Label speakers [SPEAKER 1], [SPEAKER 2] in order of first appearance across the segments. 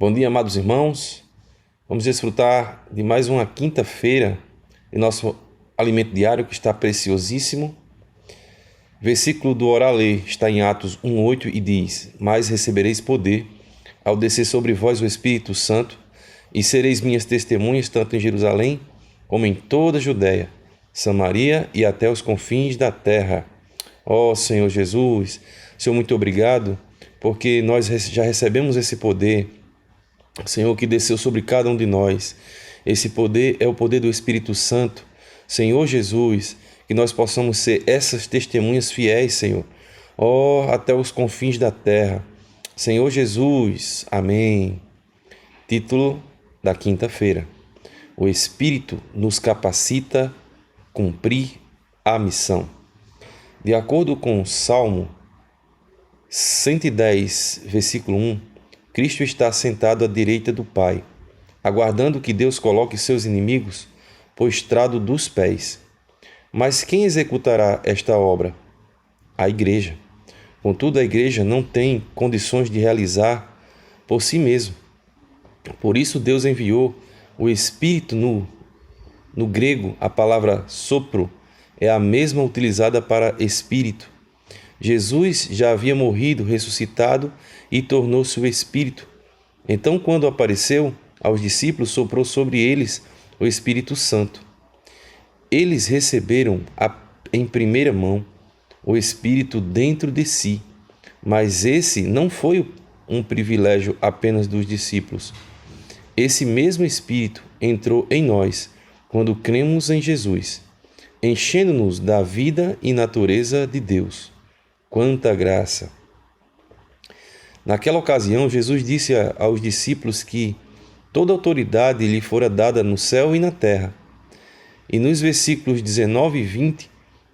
[SPEAKER 1] Bom dia, amados irmãos. Vamos desfrutar de mais uma quinta-feira de nosso alimento diário que está preciosíssimo. Versículo do Oralê está em Atos 1:8 e diz: Mas recebereis poder ao descer sobre vós o Espírito Santo, e sereis minhas testemunhas tanto em Jerusalém como em toda a Judéia, Samaria e até os confins da terra. Ó Senhor Jesus, Senhor, muito obrigado, porque nós já recebemos esse poder, Senhor, que desceu sobre cada um de nós. Esse poder é o poder do Espírito Santo. Senhor Jesus, que nós possamos ser essas testemunhas fiéis, Senhor, até os confins da terra. Senhor Jesus, amém. Título da quinta-feira: O Espírito nos capacita a cumprir a missão. De acordo com o Salmo 110, versículo 1, Cristo está sentado à direita do Pai, aguardando que Deus coloque seus inimigos por estrado dos pés. Mas quem executará esta obra? A Igreja. Contudo, a Igreja não tem condições de realizar por si mesma. Por isso, Deus enviou o Espírito. No grego, a palavra sopro é a mesma utilizada para Espírito. Jesus já havia morrido, ressuscitado e tornou-se o Espírito. Então, quando apareceu aos discípulos, soprou sobre eles o Espírito Santo. Eles receberam em primeira mão o Espírito dentro de si, mas esse não foi um privilégio apenas dos discípulos. Esse mesmo Espírito entrou em nós quando cremos em Jesus, enchendo-nos da vida e natureza de Deus. Quanta graça! Naquela ocasião, Jesus disse aos discípulos que toda autoridade lhe fora dada no céu e na terra. E nos versículos 19 e 20,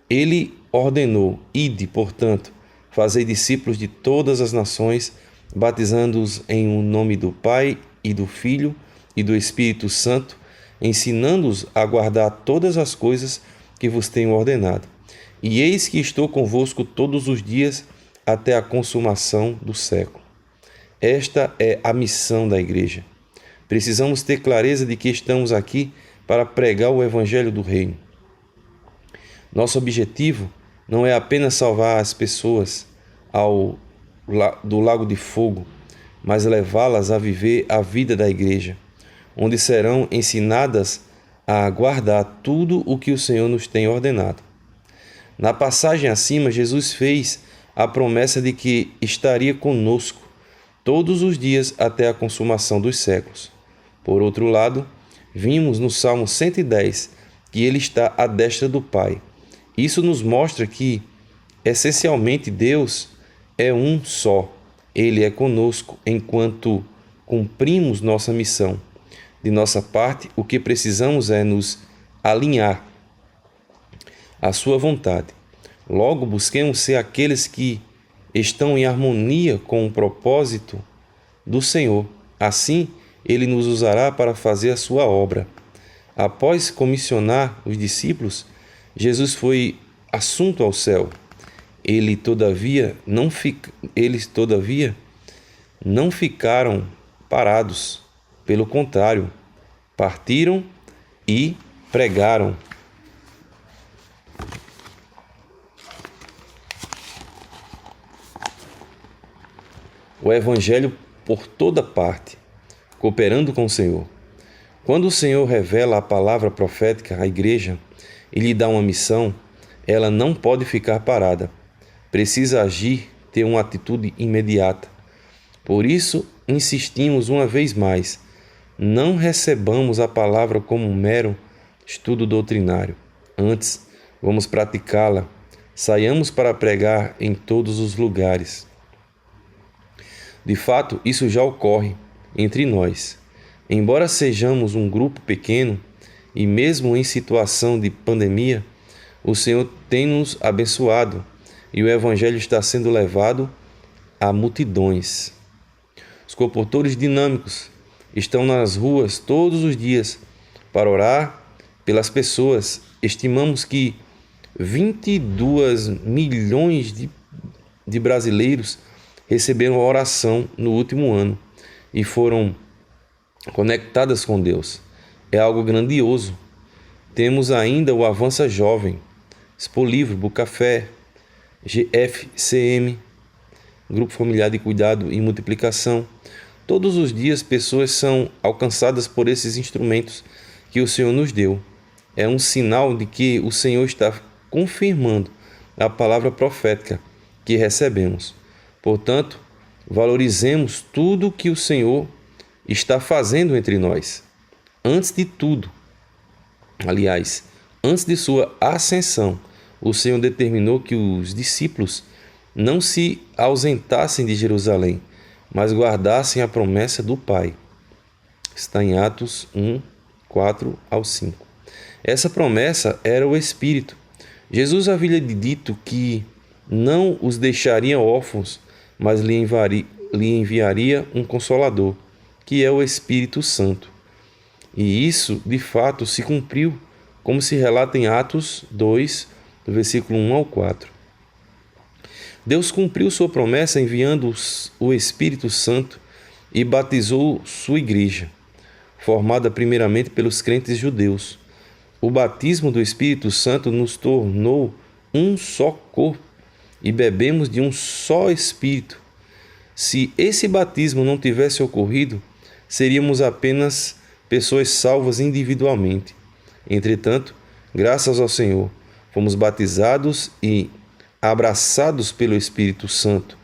[SPEAKER 1] ele ordenou: Ide, portanto, fazei discípulos de todas as nações, batizando-os em nome do Pai e do Filho e do Espírito Santo, ensinando-os a guardar todas as coisas que vos tenho ordenado. E eis que estou convosco todos os dias até a consumação do século. Esta é a missão da Igreja. Precisamos ter clareza de que estamos aqui para pregar o Evangelho do Reino. Nosso objetivo não é apenas salvar as pessoas do lago de fogo, mas levá-las a viver a vida da Igreja, onde serão ensinadas a guardar tudo o que o Senhor nos tem ordenado. Na passagem acima, Jesus fez a promessa de que estaria conosco todos os dias até a consumação dos séculos. Por outro lado, vimos no Salmo 110 que ele está à destra do Pai. Isso nos mostra que, essencialmente, Deus é um só. Ele é conosco enquanto cumprimos nossa missão. De nossa parte, o que precisamos é nos alinhar à sua vontade. Logo, busquemos ser aqueles que estão em harmonia com o propósito do Senhor. Assim, Ele nos usará para fazer a sua obra. Após comissionar os discípulos, Jesus foi assunto ao céu. Eles, todavia, não ficaram parados. Pelo contrário, partiram e pregaram o Evangelho por toda parte, cooperando com o Senhor. Quando o Senhor revela a palavra profética à Igreja e lhe dá uma missão, ela não pode ficar parada. Precisa agir, ter uma atitude imediata. Por isso, insistimos uma vez mais: não recebamos a palavra como um mero estudo doutrinário. Antes, vamos praticá-la. Saiamos para pregar em todos os lugares. De fato, isso já ocorre entre nós. Embora sejamos um grupo pequeno e mesmo em situação de pandemia, o Senhor tem nos abençoado e o Evangelho está sendo levado a multidões. Os comportores dinâmicos estão nas ruas todos os dias para orar pelas pessoas. Estimamos que 22 milhões de brasileiros receberam oração no último ano e foram conectadas com Deus. É algo grandioso. Temos ainda o Avança Jovem, Expolivro, Bucafé, GFCM, Grupo Familiar de Cuidado e Multiplicação. Todos os dias pessoas são alcançadas por esses instrumentos que o Senhor nos deu. É um sinal de que o Senhor está confirmando a palavra profética que recebemos. Portanto, valorizemos tudo que o Senhor está fazendo entre nós. Antes de tudo, aliás, antes de sua ascensão, o Senhor determinou que os discípulos não se ausentassem de Jerusalém, mas guardassem a promessa do Pai. Está em Atos 1, 4 ao 5. Essa promessa era o Espírito. Jesus havia dito que não os deixaria órfãos, mas lhe enviaria um Consolador, que é o Espírito Santo. E isso, de fato, se cumpriu, como se relata em Atos 2, do versículo 1 ao 4. Deus cumpriu sua promessa enviando o Espírito Santo e batizou sua igreja, formada primeiramente pelos crentes judeus. O batismo do Espírito Santo nos tornou um só corpo e bebemos de um só Espírito. Se esse batismo não tivesse ocorrido, seríamos apenas pessoas salvas individualmente. Entretanto, graças ao Senhor, fomos batizados e abraçados pelo Espírito Santo.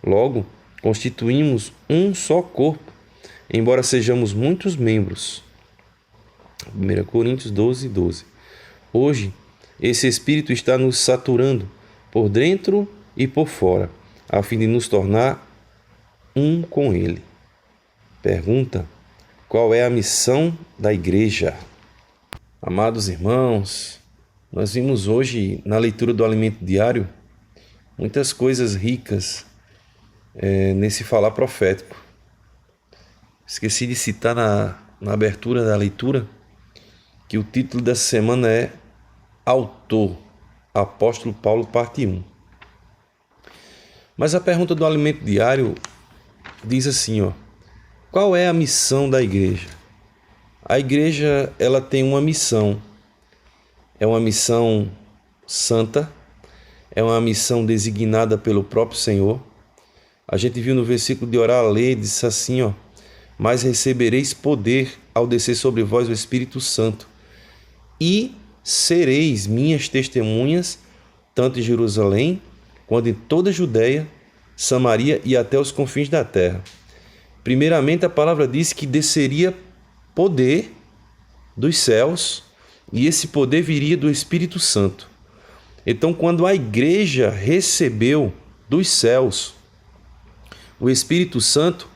[SPEAKER 1] Logo, constituímos um só corpo, embora sejamos muitos membros. 1 Coríntios 12, 12. Hoje, esse Espírito está nos saturando por dentro e por fora, a fim de nos tornar um com Ele. Pergunta: qual é a missão da igreja? Amados irmãos, nós vimos hoje na leitura do Alimento Diário muitas coisas ricas nesse falar profético. Esqueci de citar na abertura da leitura que o título dessa semana é Autor, Apóstolo Paulo, parte 1. Mas a pergunta do Alimento Diário diz assim, qual é a missão da igreja? A igreja, ela tem uma missão. É uma missão santa, é uma missão designada pelo próprio Senhor. A gente viu no versículo de orar a lei, disse assim, mas recebereis poder ao descer sobre vós o Espírito Santo, e sereis minhas testemunhas, tanto em Jerusalém, quanto em toda a Judéia, Samaria e até os confins da terra. Primeiramente, a palavra diz que desceria poder dos céus, e esse poder viria do Espírito Santo. Então, quando a igreja recebeu dos céus o Espírito Santo,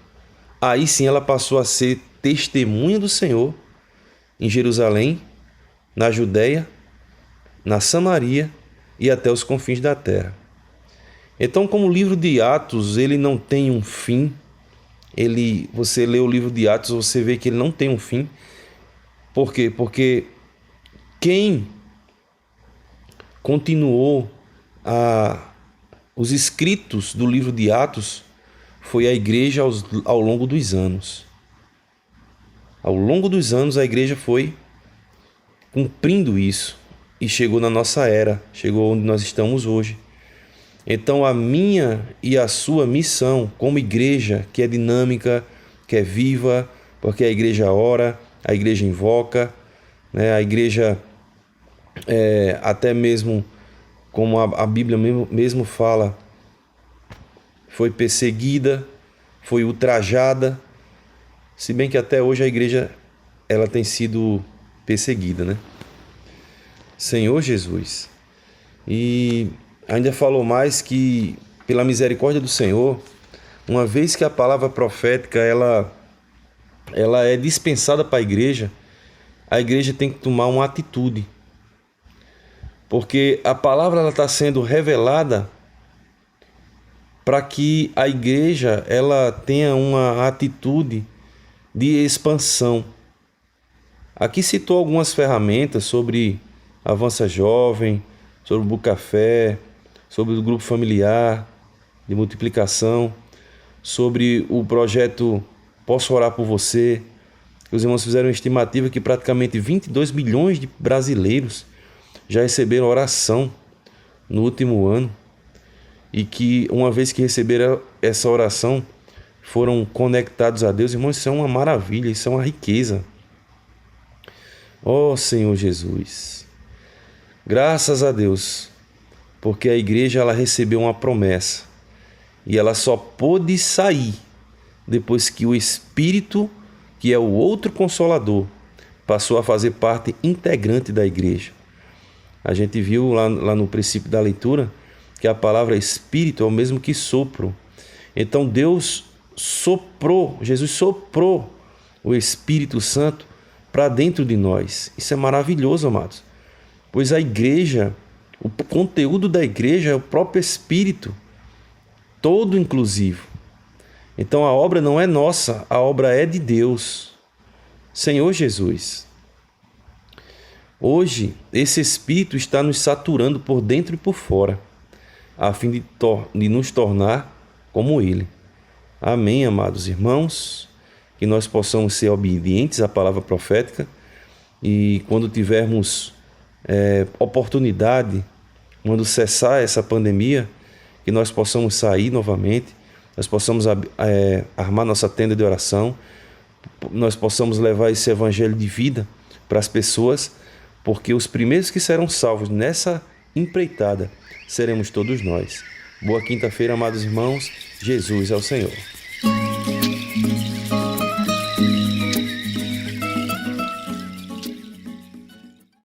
[SPEAKER 1] aí sim ela passou a ser testemunha do Senhor em Jerusalém, na Judéia, na Samaria e até os confins da terra. Então, como o livro de Atos, ele não tem um fim, você lê o livro de Atos, você vê que ele não tem um fim. Por quê? Porque quem continuou os escritos do livro de Atos foi a igreja ao longo dos anos. Ao longo dos anos, a igreja foi cumprindo isso e chegou na nossa era, chegou onde nós estamos hoje. Então, a minha e a sua missão como igreja, que é dinâmica, que é viva, porque a igreja ora, a igreja invoca, né? A igreja, até mesmo, como a Bíblia mesmo fala, foi perseguida, foi ultrajada, se bem que até hoje a igreja ela tem sido perseguida, né? Senhor Jesus. E ainda falou mais que, pela misericórdia do Senhor, uma vez que a palavra profética ela é dispensada para a igreja tem que tomar uma atitude. Porque a palavra está sendo revelada para que a igreja ela tenha uma atitude de expansão. Aqui citou algumas ferramentas sobre Avança Jovem, sobre o Bucafé, sobre o grupo familiar de multiplicação, sobre o projeto Posso Orar por Você, Os irmãos fizeram uma estimativa que praticamente 22 milhões de brasileiros já receberam oração no último ano, e que uma vez que receberam essa oração, foram conectados a Deus. Irmãos, isso é uma maravilha, isso é uma riqueza. Ó Senhor Jesus, graças a Deus, porque a igreja ela recebeu uma promessa e ela só pôde sair depois que o Espírito, que é o outro Consolador, passou a fazer parte integrante da igreja. A gente viu lá no princípio da leitura que a palavra Espírito é o mesmo que sopro. Então Deus soprou, Jesus soprou o Espírito Santo para dentro de nós. Isso é maravilhoso, amados. Pois a igreja, o conteúdo da igreja é o próprio Espírito, todo inclusivo. Então a obra não é nossa, a obra é de Deus. Senhor Jesus, hoje esse Espírito está nos saturando por dentro e por fora, a fim de nos tornar como Ele. Amém, amados irmãos, que nós possamos ser obedientes à palavra profética e quando tivermos oportunidade, quando cessar essa pandemia, que nós possamos sair novamente, nós possamos armar nossa tenda de oração, nós possamos levar esse evangelho de vida para as pessoas, porque os primeiros que serão salvos nessa empreitada seremos todos nós. Boa quinta-feira, amados irmãos. Jesus é o Senhor.